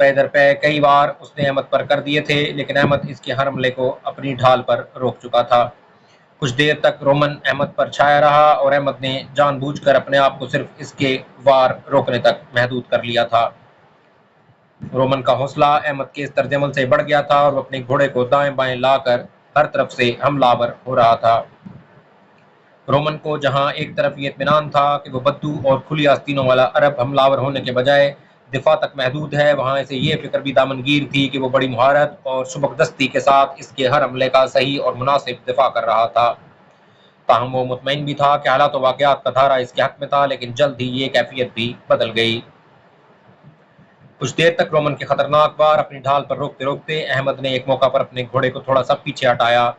پے در پے کئی بار اس نے احمد پر کر دیے تھے، لیکن احمد اس کے ہر حملے کو اپنی ڈھال پر روک چکا تھا۔ کچھ دیر تک رومن احمد پر چھایا رہا اور احمد نے جان بوجھ کر اپنے آپ کو صرف اس کے وار روکنے تک محدود کر لیا تھا۔ رومن کا حوصلہ احمد کے اس طرز عمل سے بڑھ گیا تھا اور وہ اپنے گھوڑے کو دائیں بائیں لا کر ہر طرف سے حملہ آور ہو رہا تھا۔ رومن کو جہاں ایک طرف یہ اطمینان تھا کہ وہ بدو اور کھلی آستینوں والا عرب حملہ آور ہونے کے بجائے دفاع تک محدود ہے، وہاں اسے یہ فکر بھی دامنگیر تھی کہ وہ بڑی مہارت اور سبکدستی کے ساتھ اس کے ہر حملے کا صحیح اور مناسب دفاع کر رہا تھا۔ تاہم وہ مطمئن بھی تھا کہ حالات و واقعات کا دھارا اس کے حق میں تھا، لیکن جلد ہی یہ کیفیت بھی بدل گئی۔ کچھ دیر تک رومن کے خطرناک وار اپنی ڈھال پر روکتے روکتے احمد نے ایک موقع پر اپنے گھوڑے کو تھوڑا سا پیچھے ہٹایا۔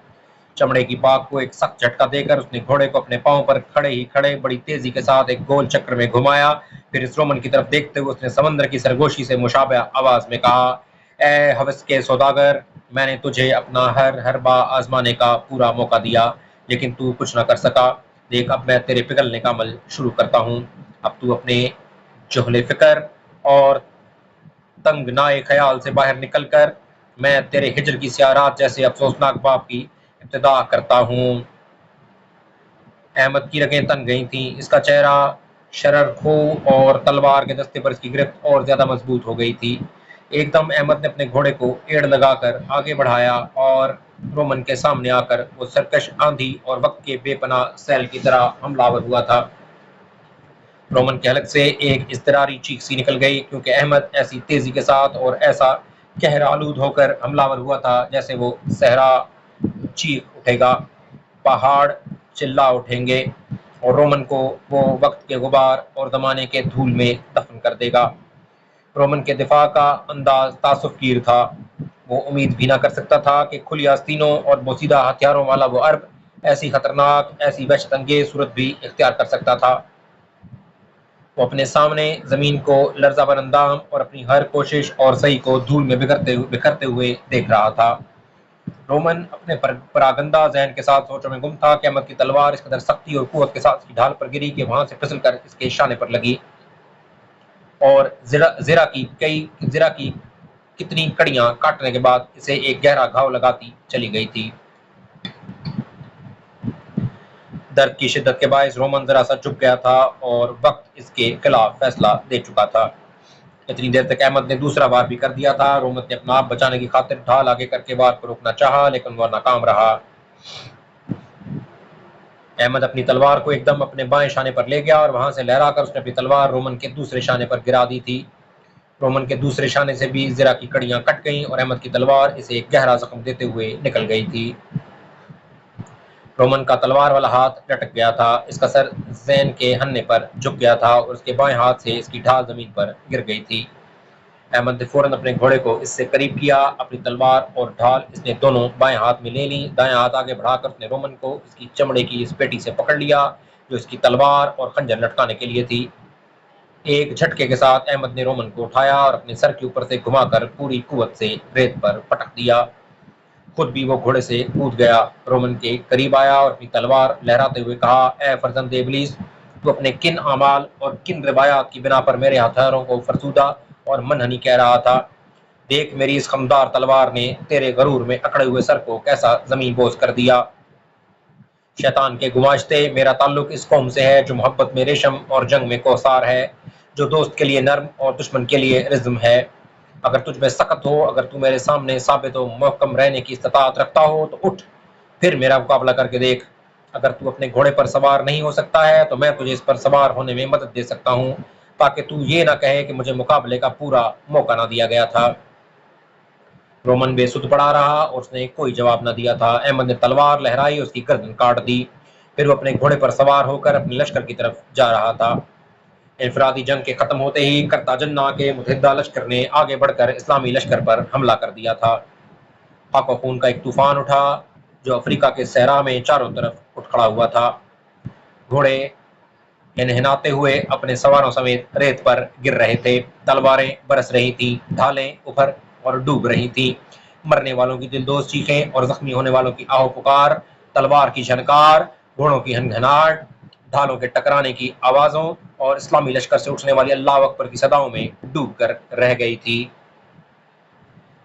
چمڑے کی پاک کو ایک سخت جھٹکا دے کر اس نے گھوڑے کو اپنے پاؤں پر کھڑے ہی کھڑے بڑی تیزی کے ساتھ ایک گول چکر میں گھمایا۔ پھر اس رومن کی طرف دیکھتے ہوئے اس نے سمندر کی سرگوشی سے مشابہ آواز میں کہا، اے ہوس کے سوداگر، میں نے تجھے اپنا ہر حربہ آزمانے کا پورا موقع دیا، لیکن تو کچھ نہ کر سکا۔ دیکھ اب میں تیرے پگھلنے کا عمل شروع کرتا ہوں۔ اب تو اپنے جہل فکر اور تنگ نائے خیال سے باہر نکل کر میں تیرے ہجر کی سیاہ رات جیسے افسوسناک باب کی ابتدا کرتا ہوں۔ احمد کی رگیں تن گئی تھیں، اس کا چہرہ شرر کھو اور تلوار کے دستے پر اس کی گرفت اور زیادہ مضبوط ہو گئی تھی۔ ایک دم احمد نے اپنے گھوڑے کو ایڑ لگا کر آگے بڑھایا اور رومن کے سامنے آ کر وہ سرکش آندھی اور وقت کے بے پناہ سیل کی طرح حملہ آور ہوا تھا۔ رومن کے حلق سے ایک اضطراری چیخ سی نکل گئی، کیونکہ احمد ایسی تیزی کے ساتھ اور ایسا قہر آلود ہو کر حملہ آور ہوا تھا جیسے وہ صحرا چیخ اٹھے گا، پہاڑ چلا اٹھیں گے اور رومن کو وہ وقت کے غبار اور زمانے کے دھول میں دفن کر دے گا۔ رومن کے دفاع کا انداز تاسف گیر تھا۔ وہ امید بھی نہ کر سکتا تھا کہ کھلی آستینوں اور بوسیدہ ہتھیاروں والا وہ عرب ایسی خطرناک، ایسی وحشت انگیز صورت بھی اختیار کر سکتا تھا۔ وہ اپنے سامنے زمین کو لرزہ بر اندام اور اپنی ہر کوشش اور سعی کو دھول میں بکھرتے ہوئے دیکھ رہا تھا۔ رومن اپنے پراگندہ ذہن کے ساتھ سوچوں میں گم تھا کہ احمد کی تلوار اس قدر سختی اور قوت کے ساتھ اس کی ڈھال پر گری کہ وہاں سے پھسل کر اس کے شانے پر لگی اور زرہ کی کتنی کڑیاں کاٹنے کے بعد اسے ایک گہرا گھاؤ لگاتی چلی گئی تھی۔ درد کی شدت کے باعث رومن ذرا سا جھک گیا تھا اور وقت اس کے خلاف فیصلہ دے چکا تھا۔ اتنی دیر تک احمد نے دوسرا وار بھی کر دیا تھا۔ رومن نے اپنا آپ بچانے کی خاطر ڈھال آگے کر کے وار کو روکنا چاہا، لیکن وہ ناکام رہا۔ احمد اپنی تلوار کو ایک دم اپنے بائیں شانے پر لے گیا اور وہاں سے لہرا کر اس نے اپنی تلوار رومن کے دوسرے شانے پر گرا دی تھی۔ رومن کے دوسرے شانے سے بھی زرہ کی کڑیاں کٹ گئیں اور احمد کی تلوار اسے ایک گہرا زخم دیتے ہوئے نکل گئی تھی۔ رومن کا تلوار والا ہاتھ لٹک گیا تھا، اس کا سر زین کے ہننے پر جھک گیا تھا اور اس کے بائیں ہاتھ سے اس کی ڈھال زمین پر گر گئی تھی۔ احمد نے فوراً اپنے گھوڑے کو اس سے قریب کیا، اپنی تلوار اور ڈھال اس نے دونوں بائیں ہاتھ میں لے لی۔ دائیں ہاتھ آگے بڑھا کر اس نے رومن کو اس کی چمڑے کی اس پیٹی سے پکڑ لیا جو اس کی تلوار اور خنجر لٹکانے کے لیے تھی۔ ایک جھٹکے کے ساتھ احمد نے رومن کو اٹھایا اور اپنے سر کے اوپر سے گھما کر پوری قوت سے ریت پر پٹک دیا۔ خود بھی وہ گھوڑے سے کود گیا، رومن کے قریب آیا اور اپنی تلوار لہراتے ہوئے کہا، اے فرزند ابلیس، تو اپنے کن اعمال اور کن روایات کی بنا پر میرے ہتھیاروں کو فرسودہ اور منحنی کہہ رہا تھا؟ دیکھ میری اس خمدار تلوار نے تیرے غرور میں اکڑے ہوئے سر کو کیسا زمین بوس کر دیا۔ شیطان کے گماشتے، میرا تعلق اس قوم سے ہے جو محبت میں ریشم اور جنگ میں کوثار ہے، جو دوست کے لیے نرم اور دشمن کے لیے رزم ہے۔ اگر تجھ میں سخت ہو، اگر تو میرے سامنے ثابت و محکم رہنے کی استطاعت رکھتا ہو تو اٹھ، پھر میرا مقابلہ کر کے دیکھ۔ اگر تو اپنے گھوڑے پر سوار نہیں ہو سکتا ہے تو میں تجھے اس پر سوار ہونے میں مدد دے سکتا ہوں، تاکہ تو یہ نہ کہے کہ مجھے مقابلے کا پورا موقع نہ دیا گیا تھا۔ رومن بے سدھ پڑا رہا اور اس نے کوئی جواب نہ دیا تھا۔ احمد نے تلوار لہرائی، اس کی گردن کاٹ دی، پھر وہ اپنے گھوڑے پر سوار ہو کر اپنے لشکر کی طرف جا رہا تھا۔ انفرادی جنگ کے ختم ہوتے ہی کرتاجنہ کے متحدہ لشکر نے آگے بڑھ کر اسلامی لشکر پر حملہ کر دیا تھا۔ خاک و خون کا ایک طوفان اٹھا جو افریقہ کے صحرا میں چاروں طرف اٹھ کھڑا ہوا تھا۔ گھوڑے ہنہناتے ہوئے اپنے سواروں سمیت ریت پر گر رہے تھے، تلواریں برس رہی تھیں، ڈھالیں ابھر اور ڈوب رہی تھیں۔ مرنے والوں کی دلدوز چیخیں اور زخمی ہونے والوں کی آہو پکار، تلوار کی جھنکار، گھوڑوں کی ہنہناہٹ، ڈھالوں کے ٹکرانے کی آوازوں اور اسلامی لشکر سے اٹھنے والی اللہ اکبر کی صداؤں میں ڈوب کر رہ گئی تھی۔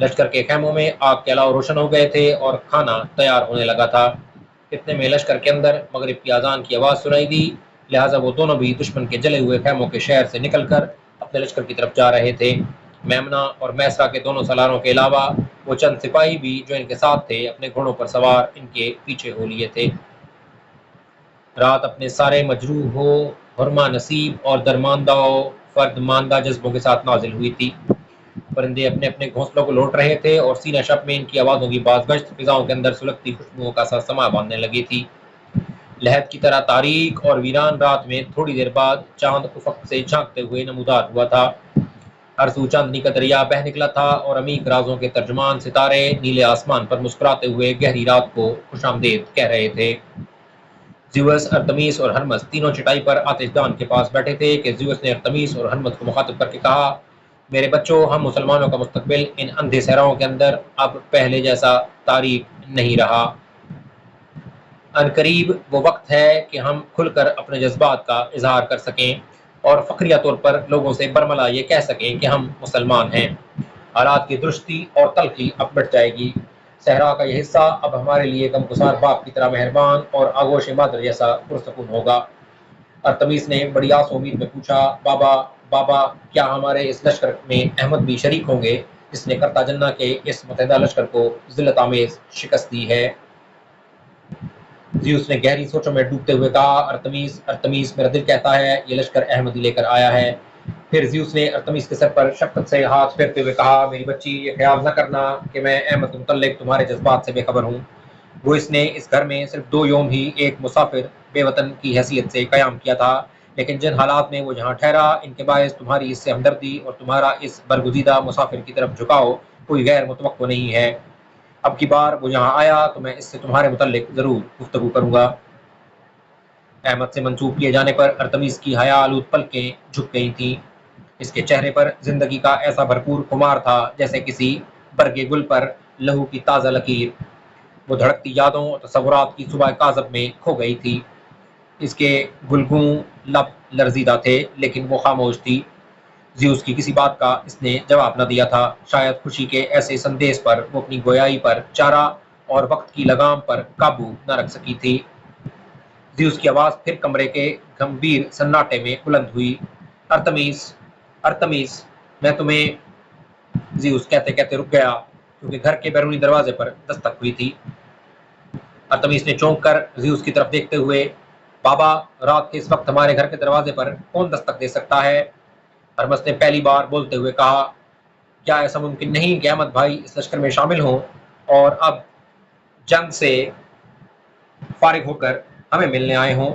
لشکر کے خیموں میں آگ کے علاوہ روشن ہو گئے تھے اور کھانا تیار ہونے لگا تھا۔ اتنے میں لشکر کے اندر مغرب کی اذان کی آواز سنائی دی، لہٰذا وہ دونوں بھی دشمن کے جلے ہوئے خیموں کے شہر سے نکل کر اپنے لشکر کی طرف جا رہے تھے۔ میمنہ اور میسرا کے دونوں سالاروں کے علاوہ وہ چند سپاہی بھی جو ان کے ساتھ تھے اپنے گھوڑوں پر سوار ان کے پیچھے ہو لیے تھے۔ رات اپنے سارے مجروح ہو، حرما نصیب اور درماندہ و فرد ماندہ جذبوں کے ساتھ نازل ہوئی تھی۔ پرندے اپنے اپنے گھونسلوں کو لوٹ رہے تھے اور سینہ شب میں ان کی آوازوں کی باز گشت فضاؤں کے اندر سلگتی خوشبوؤں کا سا سما باندھنے لگی تھی۔ لہد کی طرح تاریک اور ویران رات میں تھوڑی دیر بعد چاند افق سے جھانکتے ہوئے نمودار ہوا تھا۔ ہر سو چاندنی کا دریا بہہ نکلا تھا اور عمیق رازوں کے ترجمان ستارے نیلے آسمان پر مسکراتے ہوئے گہری رات کو خوش آمدید کہہ رہے تھے۔ زیوس، ارتمیس اور ہرمس تینوں چٹائی پر آتش دان کے پاس بیٹھے تھے کہ زیوس نے ارتمیس اور ہرمس کو مخاطب کر کے کہا، میرے بچوں، ہم مسلمانوں کا مستقبل ان اندھے صحراؤں کے اندر اب پہلے جیسا تاریک نہیں رہا۔ ان قریب وہ وقت ہے کہ ہم کھل کر اپنے جذبات کا اظہار کر سکیں اور فخریہ طور پر لوگوں سے برملا یہ کہہ سکیں کہ ہم مسلمان ہیں۔ حالات کی درستی اور تلخی اب مٹ جائے گی۔ صحرا کا یہ حصہ اب ہمارے لیے غمگسار باپ کی طرح مہربان اور آغوش مادر جیسا پرسکون ہوگا۔ ارتمیس نے بڑی آس و امید میں پوچھا، بابا بابا، کیا ہمارے اس لشکر میں احمد بھی شریک ہوں گے جس نے کرتاجنہ کے اس متحدہ لشکر کو ذلت آمیز شکست دی ہے؟ زیوس نے گہری سوچوں میں ڈوبتے ہوئے کہا، ارتمیس ارتمیس، میرا دل کہتا ہے یہ لشکر احمدی لے کر آیا ہے۔ پھر زیوس نے ارتمیس کے سر پر شفقت سے ہاتھ پھیرتے ہوئے کہا، میری بچی، یہ خیال نہ کرنا کہ میں احمد کے متعلق تمہارے جذبات سے بے خبر ہوں۔ وہ اس نے اس گھر میں صرف 2 یوم ہی ایک مسافر بے وطن کی حیثیت سے قیام کیا تھا، لیکن جن حالات میں وہ جہاں ٹھہرا ان کے باعث تمہاری اس سے ہمدردی اور تمہارا اس برگزیدہ مسافر کی طرف جھکاؤ کوئی غیر متوقع نہیں ہے۔ اب کی بار وہ یہاں آیا تو میں اس سے تمہارے متعلق ضرور گفتگو کروں گا۔ احمد سے منسوب کیے جانے پر ارتمیس کی حیا آلود پلکیں جھک گئی تھیں۔ اس کے چہرے پر زندگی کا ایسا بھرپور خمار تھا جیسے کسی برگے گل پر لہو کی تازہ لکیر۔ وہ دھڑکتی یادوں اور تصورات کی صبح کاذب میں کھو گئی تھی۔ اس کے گلگوں لب لرزیدہ تھے لیکن وہ خاموش تھی۔ زیوس کی کسی بات کا اس نے جواب نہ دیا تھا، شاید خوشی کے ایسے سندیش پر وہ اپنی گویائی پر چارہ اور وقت کی لگام پر قابو نہ رکھ سکی تھی۔ زیوس کی آواز پھر کمرے کے گمبھیر سناٹے میں بلند ہوئی، ارتمیس ارتمیس، میں تمہیں… زیوس کہتے کہتے رک گیا کیونکہ گھر کے بیرونی دروازے پر دستک ہوئی تھی۔ ارتمیس نے چونک کر زیوس کی طرف دیکھتے ہوئے، بابا، رات کے اس وقت ہمارے گھر کے دروازے پر کون دستک دے سکتا ہے؟ ہرمس نے پہلی بار بولتے ہوئے کہا، کیا ایسا ممکن نہیں کہ احمد بھائی اس لشکر میں شامل ہوں اور اب جنگ سے فارغ ہو کر ہمیں ملنے آئے ہوں؟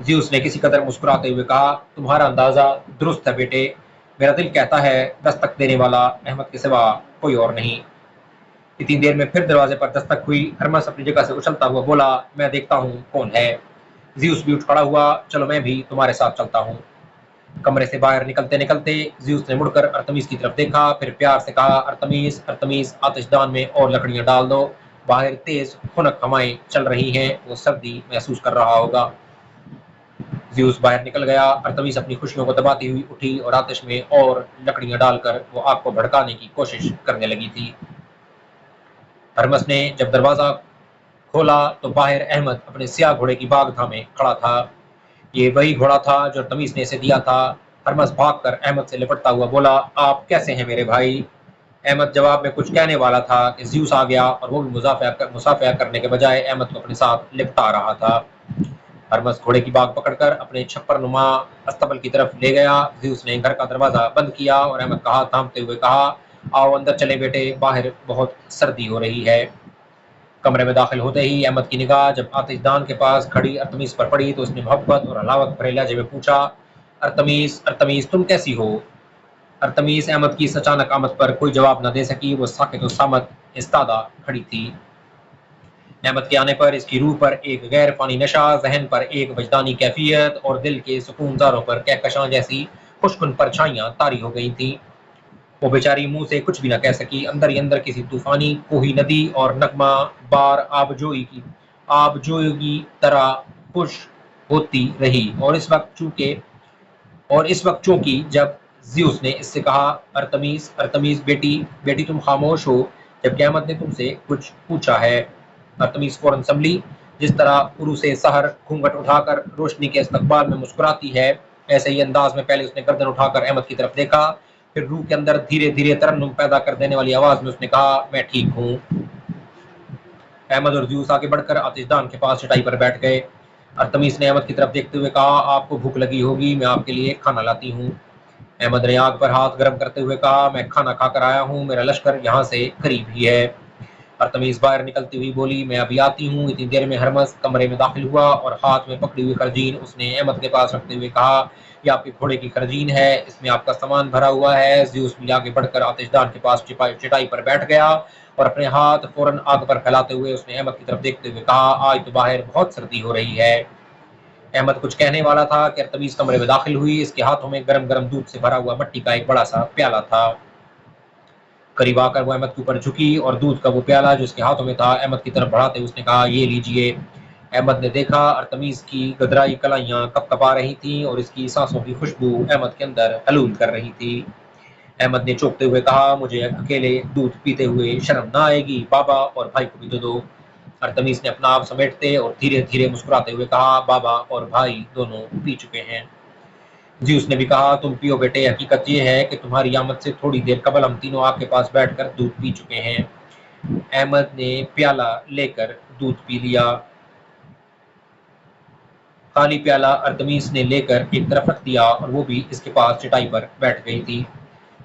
زیوس نے کسی قدر مسکراتے ہوئے کہا، تمہارا اندازہ درست ہے بیٹے، میرا دل کہتا ہے دستک دینے والا احمد کے سوا کوئی اور نہیں۔ اتنی دیر میں پھر دروازے پر دستک ہوئی۔ ہرمس اپنی جگہ سے اچھلتا ہوا بولا، میں دیکھتا ہوں کون ہے۔ زیوس بھی اٹھ کھڑا ہوا، چلو میں بھی تمہارے ساتھ چلتا ہوں۔ کمرے سے باہر نکلتے نکلتے زیوس نے مڑ کر ارتمیس کی طرف دیکھا، پھر پیار سے کہا، ارتمیس ارتمیس، آتش دان میں اور لکڑیاں ڈال دو، باہر تیز خنک ہوائیں چل رہی ہیں، وہ سردی محسوس کر رہا ہوگا۔ زیوس باہر نکل گیا۔ ارتمیس اپنی خوشیوں کو دباتی ہوئی اٹھی اور آتش میں اور لکڑیاں ڈال کر وہ آگ کو بھڑکانے کی کوشش کرنے لگی تھی۔ ہرمس نے جب دروازہ کھولا تو باہر احمد اپنے سیاہ گھوڑے کی باغ تھامے کھڑا تھا۔ یہ وہی گھوڑا تھا جو ارتمیس نے اسے دیا تھا۔ ہرمس بھاگ کر احمد سے لپٹتا ہوا بولا، آپ کیسے ہیں میرے بھائی؟ احمد جواب میں کچھ کہنے والا تھا کہ زیوس آ گیا اور وہ بھی مصافحہ کرنے کے بجائے احمد کو اپنے ساتھ لپٹا رہا تھا۔ ہرمس گھوڑے کی باگ پکڑ کر اپنے چھپر نما استبل کی طرف لے گیا۔ زیوس نے گھر کا دروازہ بند کیا اور احمد کا ہاتھ تھامتے ہوئے کہا، آؤ اندر چلے بیٹے، باہر بہت سردی ہو رہی ہے۔ کمرے میں داخل ہوتے ہی احمد کی نگاہ جب آتش دان کے پاس کھڑی ارتمیس پر پڑی تو اس نے محبت اور علاوت بھرے لہجے میں پوچھا، ارتمیس ارتمیس، تم کیسی ہو؟ ارتمیس احمد کی اس اچانک آمد پر کوئی جواب نہ دے سکی، وہ ساکت و صامت ایستادہ کھڑی تھی۔ احمد کے آنے پر اس کی روح پر ایک غیر فانی نشہ، ذہن پر ایک وجدانی کیفیت اور دل کے سکون زاروں پر کہکشاں جیسی خوشکن پرچھائیاں طاری ہو گئی تھیں۔ وہ بیچاری منہ سے کچھ بھی نہ کہہ سکی، اندر ہی اندر کسی طوفانی کوہی ندی اور نغمہ بار آبجوئی کی طرح خوش ہوتی رہی، اور اس وقت چونکہ جب زیوس نے اس سے کہا، ارتمیس ارتمیس بیٹی بیٹی تم خاموش ہو جبکہ احمد نے تم سے کچھ پوچھا ہے۔ ارتمیس فوراً سنبھلی۔ جس طرح عروس سحر گھونگھٹ اٹھا کر روشنی کے استقبال میں مسکراتی ہے، ایسے ہی انداز میں پہلے اس نے گردن اٹھا کر احمد کی طرف دیکھا، پھر روح کے اندر دھیرے دھیرے ترنم پیدا کر دینے والی آواز میں اس نے کہا، میں ٹھیک ہوں۔ احمد اور زیوس آگے بڑھ کر آتش دان کے پاس چٹائی پر بیٹھ گئے۔ ارتمیس نے احمد کی طرف دیکھتے ہوئے کہا، آپ کو بھوک لگی ہوگی، میں آپ کے لیے کھانا لاتی ہوں۔ احمد نے آگ پر ہاتھ گرم کرتے ہوئے کہا، میں کھانا کھا کر آیا ہوں، میرا لشکر یہاں سے قریب ہی ہے۔ ارتمیس باہر نکلتی ہوئی بولی، میں ابھی آتی ہوں۔ اتنی دیر میں ہرمس کمرے میں داخل ہوا اور ہاتھ میں پکڑی ہوئی خرجین اس نے احمد کے پاس رکھتے ہوئے کہا، یہ آپ کے گھوڑے کی خرجین ہے، اس میں آپ کا سامان بھرا ہوا ہے۔ زیوس بھی آگے بڑھ کر آتش دان کے پاس چٹائی پر بیٹھ گیا اور اپنے ہاتھ فوراً آگ پر پھیلاتے ہوئے اس نے احمد کی طرف دیکھتے ہوئے کہا، آج تو باہر بہت سردی ہو رہی ہے۔ احمد کچھ کہنے والا تھا کہ ارتمیس کمرے میں داخل ہوئی۔ اس کے ہاتھوں میں گرم گرم دودھ سے بھرا ہوا مٹی کا ایک بڑا سا پیالہ تھا۔ قریب آ کر وہ احمد کے اوپر جھکی اور دودھ کا وہ پیالہ جو اس کے ہاتھوں میں تھا احمد کی طرف بڑھاتے اس نے کہا، یہ لیجئے۔ احمد نے دیکھا ارتمیس کی گدرائی کلائیاں کپ کپا رہی تھیں اور اس کی سانسوں کی خوشبو احمد کے اندر حلول کر رہی تھی۔ احمد نے چونکتے ہوئے کہا، مجھے اکیلے دودھ پیتے ہوئے شرم نہ آئے گی، بابا اور بھائی کو بھی دے دو۔ ارتمیس نے اپنا آپ سمیٹتے اور دھیرے دھیرے مسکراتے ہوئے کہا، بابا اور بھائی دونوں پی چکے ہیں۔ زیوس نے بھی کہا، تم پیو بیٹے، حقیقت یہ ہے کہ تمہاری آمد سے تھوڑی دیر قبل ہم تینوں آگ کے پاس بیٹھ کر دودھ پی چکے ہیں۔ احمد نے پیالہ لے کر دودھ پی لیا۔ خالی پیالہ ارتمیس نے لے کر ایک طرف رکھ دیا اور وہ بھی اس کے پاس چٹائی پر بیٹھ گئی تھی۔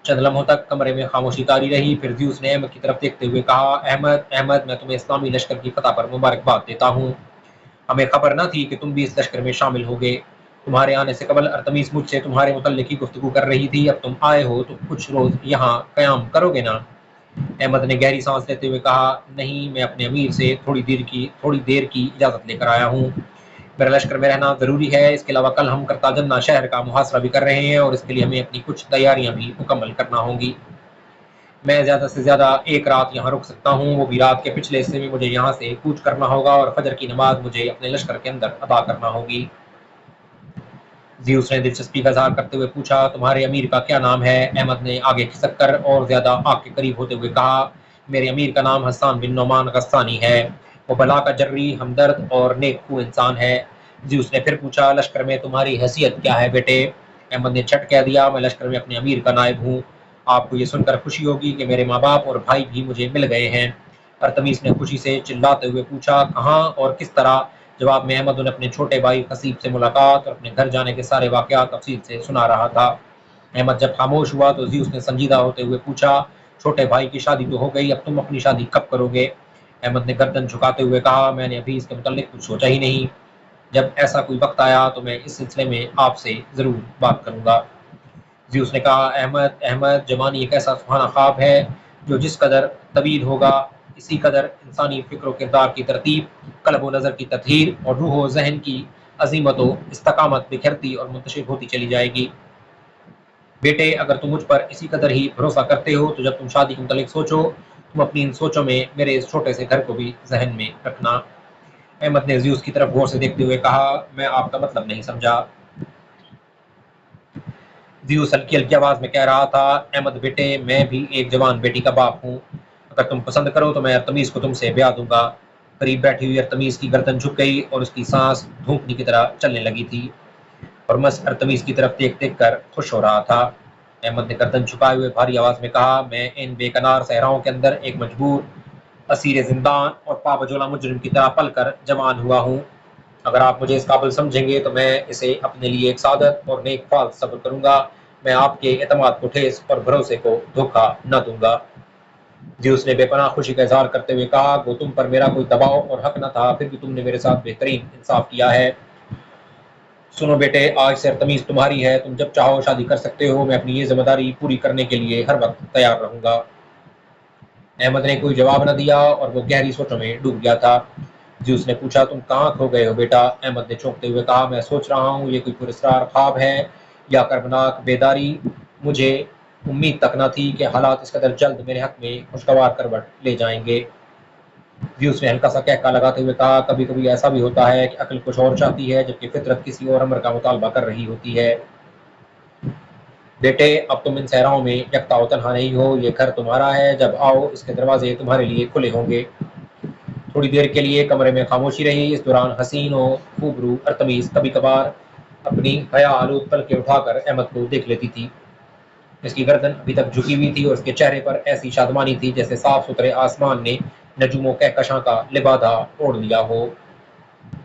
چند لمحوں تک کمرے میں خاموشی طاری رہی، پھر زیوس نے احمد کی طرف دیکھتے ہوئے کہا، احمد میں تمہیں اسلامی لشکر کی فتح پر مبارکباد دیتا ہوں۔ ہمیں خبر نہ تھی کہ تم بھی اس لشکر میں شامل ہوگے۔ تمہارے آنے سے قبل ارتمیس مجھ سے تمہارے متعلق کی گفتگو کر رہی تھی، اب تم آئے ہو تو کچھ روز یہاں قیام کرو گے نا؟ احمد نے گہری سانس لیتے ہوئے کہا، نہیں، میں اپنے امیر سے تھوڑی دیر کی اجازت لے کر آیا ہوں۔ میرا لشکر میں رہنا ضروری ہے، اس کے علاوہ کل ہم کرتاجنہ شہر کا محاصرہ بھی کر رہے ہیں اور اس کے لیے ہمیں اپنی کچھ تیاریاں بھی مکمل کرنا ہوں گی۔ میں زیادہ سے زیادہ ایک رات یہاں رک سکتا ہوں، وہ بھی رات کے پچھلے حصے میں مجھے یہاں سے کوچ کرنا ہوگا اور فجر کی نماز مجھے اپنے لشکر کے اندر ادا کرنا ہوگی۔ زیوس نے دلچسپی کا اظہار کرتے ہوئے پوچھا، تمہارے امیر کا کیا نام ہے؟ احمد نے آگے کھسک کر اور زیادہ آگ کے قریب ہوتے ہوئے کہا، میرے امیر کا نام حسان بن نعمان غسانی ہے، وہ بلا کا جری، ہمدرد اور نیک خو انسان ہے۔ زیوس نے پھر پوچھا، لشکر میں تمہاری حیثیت کیا ہے بیٹے؟ احمد نے جھٹ کہہ دیا، میں لشکر میں اپنے امیر کا نائب ہوں۔ آپ کو یہ سن کر خوشی ہوگی کہ میرے ماں باپ اور بھائی بھی مجھے مل گئے ہیں۔ ارتمیس نے خوشی سے چلاتے ہوئے پوچھا، کہاں اور کس طرح؟ جواب میں احمد نے اپنے چھوٹے بھائی خصیب سے ملاقات اور اپنے گھر جانے کے سارے واقعات تفصیل سے سنا رہا تھا۔ احمد جب خاموش ہوا تو زیوس نے سنجیدہ ہوتے ہوئے پوچھا، چھوٹے بھائی کی شادی تو ہو گئی، اب تم اپنی شادی کب کرو گے؟ احمد نے گردن جھکاتے ہوئے کہا، میں نے ابھی اس کے متعلق کچھ سوچا ہی نہیں، جب ایسا کوئی وقت آیا تو میں اس سلسلے میں آپ سے ضرور بات کروں گا۔ زیوس نے کہا، احمد جوانی ایک ایسا سہانا خواب ہے جو جس قدر طویل ہوگا اسی قدر انسانی فکر و کردار کی ترتیب، قلب و نظر کی تطہیر اور روح و ذہن کی عظیمت و استقامت بکھرتی اور منتشر ہوتی چلی جائے گی۔ بیٹے، اگر تم مجھ پر اسی قدر ہی بھروسہ کرتے ہو تو جب تم شادی کے متعلق سوچو، تم اپنی ان سوچوں میں میرے اس چھوٹے سے گھر کو بھی ذہن میں رکھنا۔ احمد نے زیوس کی طرف غور سے دیکھتے ہوئے کہا، میں آپ کا مطلب نہیں سمجھا۔ زیوس ہلکی ہلکی آواز میں کہہ رہا تھا، احمد بیٹے، میں بھی ایک جوان بیٹی کا باپ ہوں، اگر تم پسند کرو تو میں ارتمیس کو تم سے بیاہ دوں گا۔ قریب بیٹھی ہوئی ارتمیس کی گردن جھک گئی اور اس کی سانس دھوپنی کی طرح چلنے لگی تھی۔ ہرمس ارتمیس کی طرف دیکھ دیکھ کر خوش ہو رہا تھا۔ احمد نے گردن جھکائے ہوئے بھاری آواز میں کہا، میں ان بے کنار صحراؤں کے اندر ایک مجبور اسیر زندان اور پابجولہ مجرم کی طرح پل کر جوان ہوا ہوں۔ اگر آپ مجھے اس قابل سمجھیں گے تو میں اسے اپنے لیے ایک سعادت اور نیک فال صبر کروں گا، میں آپ کے اعتماد کو ٹھیس اور بھروسے کو دھوکہ نہ دوں گا۔ زیوس نے بے پناہ خوشی کا اظہار کرتے ہوئے کہا، گو تم پر میرا کوئی دباؤ اور حق نہ تھا، پھر بھی تم نے میرے ساتھ بہترین انصاف کیا ہے۔ سنو بیٹے، آج سے ارتمیس تمہاری ہے، تم جب چاہو شادی کر سکتے ہو، میں اپنی یہ ذمہ داری پوری کرنے کے لیے ہر وقت تیار رہوں گا۔ احمد نے کوئی جواب نہ دیا اور وہ گہری سوچوں میں ڈوب گیا تھا۔ زیوس نے پوچھا، تم کہاں کھو گئے ہو بیٹا؟ احمد نے چونکتے ہوئے کہا، میں سوچ رہا ہوں یہ کوئی پراسرار خواب ہے یا کربناک بیداری، مجھے امید تک نہ تھی کہ حالات اس قدر جلد میرے حق میں خوشگوار کروٹ لے جائیں گے۔ زیوس نے ہلکا سا کہکا لگاتے ہوئے کہا، کبھی کبھی ایسا بھی ہوتا ہے کہ عقل کچھ اور چاہتی ہے جبکہ فطرت کسی اور امر کا مطالبہ کر رہی ہوتی ہے۔ بیٹے اب تم ان صحراؤں میں یکتا و تنہا نہیں ہو، یہ گھر تمہارا ہے، جب آؤ اس کے دروازے تمہارے لیے کھلے ہوں گے۔ تھوڑی دیر کے لیے کمرے میں خاموشی رہی۔ اس دوران حسین و خوبرو ارتمیس کبھی کبھار اپنی حیا آلود پلکیں اٹھا کر احمد کو دیکھ لیتی تھی۔ اس کی گردن ابھی تک جھکی ہوئی تھی اور اس کے چہرے پر ایسی شادمانی تھی جیسے صاف ستھرے آسمان نے نجوم و کہکشاں کا لبادہ اوڑھ لیا ہو۔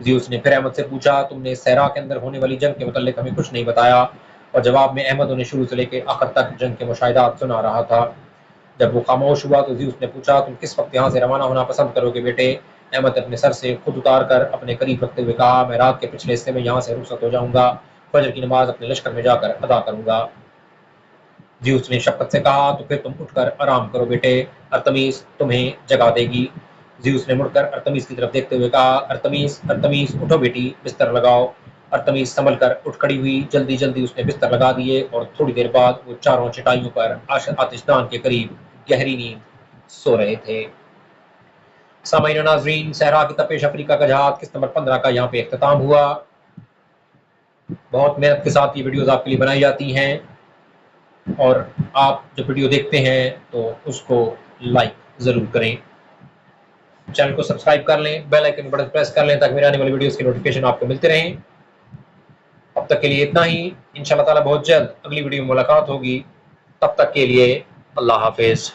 زیوس نے پھر احمد سے پوچھا، تم نے صحرا کے اندر ہونے والی جنگ کے متعلق ہمیں کچھ نہیں بتایا، اور جواب میں احمد انہیں شروع سے لے کے آخر تک جنگ کے مشاہدات سنا رہا تھا۔ جب وہ خاموش ہوا تو زیوس نے پوچھا، تم کس وقت یہاں سے روانہ ہونا پسند کرو گے بیٹے؟ احمد نے اپنے سر سے خود اتار کر اپنے قریب رکھتے ہوئے کہا، میں رات کے پچھلے حصے میں یہاں سے رخصت ہو جاؤں گا، فجر کی نماز اپنے لشکر میں جا کر ادا کروں گا۔ زیوس نے شفقت سے کہا، تو پھر تم اٹھ کر آرام کرو بیٹے، ارتمیس تمہیں جگا دے گی۔ زیوس نے مڑ کر ارتمیس کی طرف دیکھتے ہوئے کہا، ارتمیس ارتمیس اٹھو بیٹی، بستر لگاؤ۔ ارتمیس سنبھل کر اٹھ کھڑی ہوئی۔ جلدی جلدی اس نے بستر لگا دیے اور تھوڑی دیر بعد وہ چاروں چٹائیوں پر آتش دان کے قریب گہری نیند سو رہے تھے۔ سامعین و ناظرین، صحرا کی تپش افریقہ کا جہاد قسط نمبر 15 کا یہاں پہ اختتام ہوا۔ بہت محنت کے ساتھ یہ ویڈیوز آپ کے لیے بنائی جاتی ہیں، اور آپ جب ویڈیو دیکھتے ہیں تو اس کو لائک ضرور کریں، چینل کو سبسکرائب کر لیں، بیل آئیکن بٹن پریس کر لیں تاکہ میرے آنے والی ویڈیوز کی نوٹیفکیشن آپ کو ملتے رہیں۔ اب تک کے لیے اتنا ہی، انشاءاللہ تعالیٰ بہت جلد اگلی ویڈیو میں ملاقات ہوگی، تب تک کے لیے اللہ حافظ۔